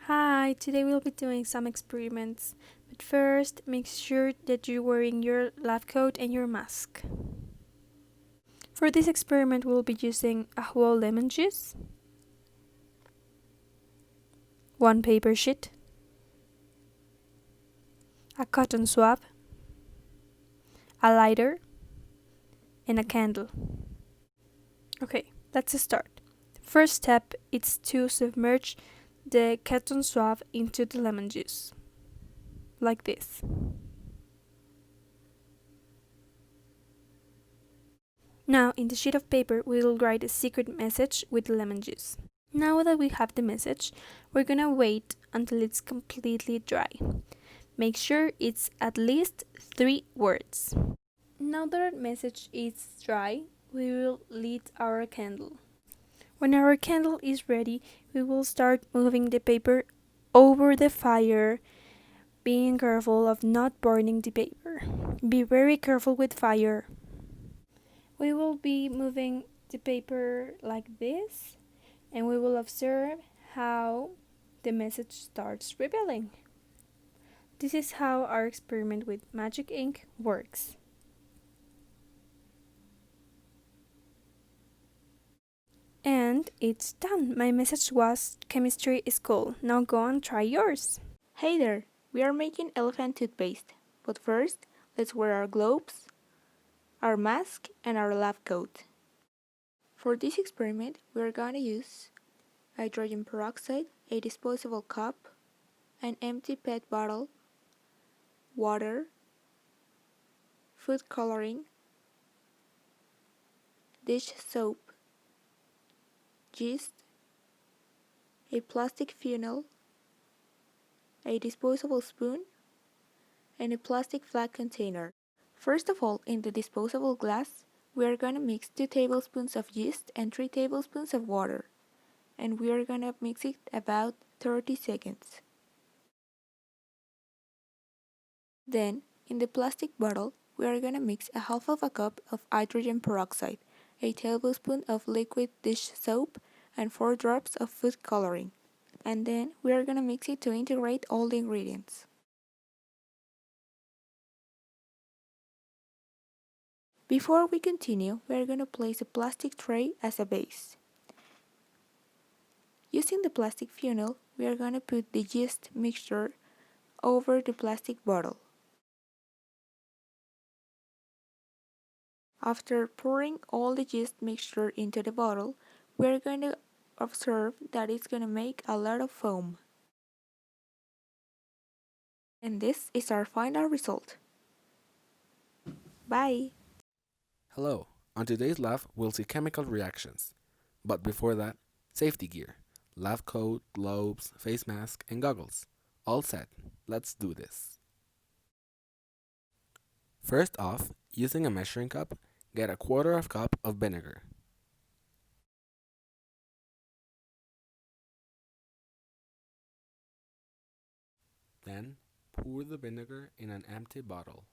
Hi, today we'll be doing some experiments. But first, make sure that you're wearing your lab coat and your mask. For this experiment, we'll be using a whole lemon juice, one paper sheet, a cotton swab, a lighter, and a candle. Okay, let's start. First step is to submerge the cotton swab into the lemon juice, like this. Now, in the sheet of paper, we will write a secret message with the lemon juice. Now that we have the message, we're gonna wait until it's completely dry. Make sure it's at least 3 words. Now that our message is dry, we will light our candle. When our candle is ready, we will start moving the paper over the fire, being careful of not burning the paper. Be very careful with fire. We will be moving the paper like this, and we will observe how the message starts revealing. This is how our experiment with magic ink works. And it's done. My message was chemistry is cool. Now go and try yours. Hey there! We are making elephant toothpaste. But first, let's wear our gloves, our mask, and our lab coat. For this experiment, we are going to use hydrogen peroxide, a disposable cup, an empty PET bottle, water, food coloring, dish soap, yeast, a plastic funnel, a disposable spoon, and a plastic flat container. First of all, in the disposable glass, we are going to mix 2 tablespoons of yeast and 3 tablespoons of water, and we are going to mix it about 30 seconds. Then, in the plastic bottle, we are going to mix a half of a cup of hydrogen peroxide, a tablespoon of liquid dish soap, and 4 drops of food coloring. And then we are going to mix it to integrate all the ingredients. Before we continue, we are going to place a plastic tray as a base. Using the plastic funnel, we are going to put the yeast mixture over the plastic bottle. After pouring all the yeast mixture into the bottle, we are going to observe that it's going to make a lot of foam. And this is our final result. Bye! Hello, on today's lab we'll see chemical reactions. But before that, safety gear, lab coat, gloves, face mask, and goggles. All set, let's do this. First off, using a measuring cup, get a quarter of cup of vinegar. Then, pour the vinegar in an empty bottle.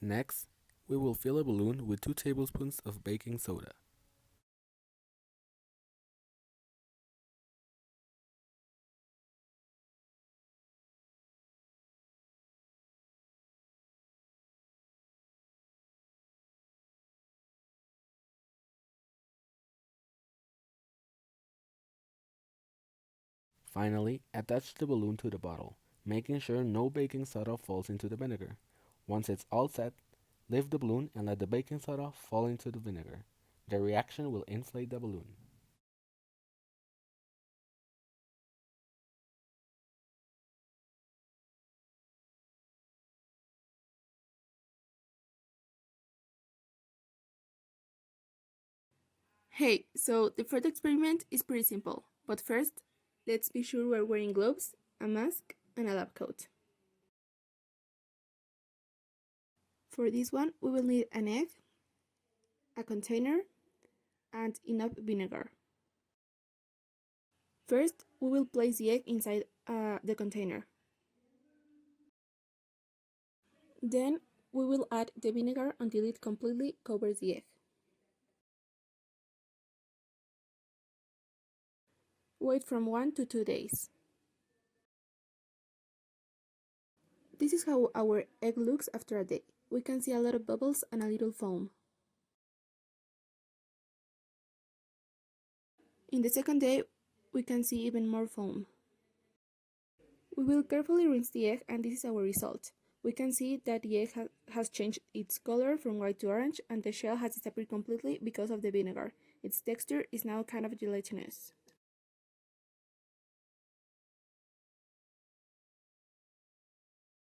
Next, we will fill a balloon with 2 tablespoons of baking soda. Finally, attach the balloon to the bottle, making sure no baking soda falls into the vinegar. Once it's all set, lift the balloon and let the baking soda fall into the vinegar. The reaction will inflate the balloon. Hey, so the first experiment is pretty simple, but first, let's be sure we're wearing gloves, a mask, and a lab coat. For this one, we will need an egg, a container, and enough vinegar. First, we will place the egg inside the container. Then, we will add the vinegar until it completely covers the egg. Wait from 1 to 2 days. This is how our egg looks after a day. We can see a lot of bubbles and a little foam. In the second day, we can see even more foam. We will carefully rinse the egg, and this is our result. We can see that the egg has changed its color from white to orange, and the shell has disappeared completely because of the vinegar. Its texture is now kind of gelatinous.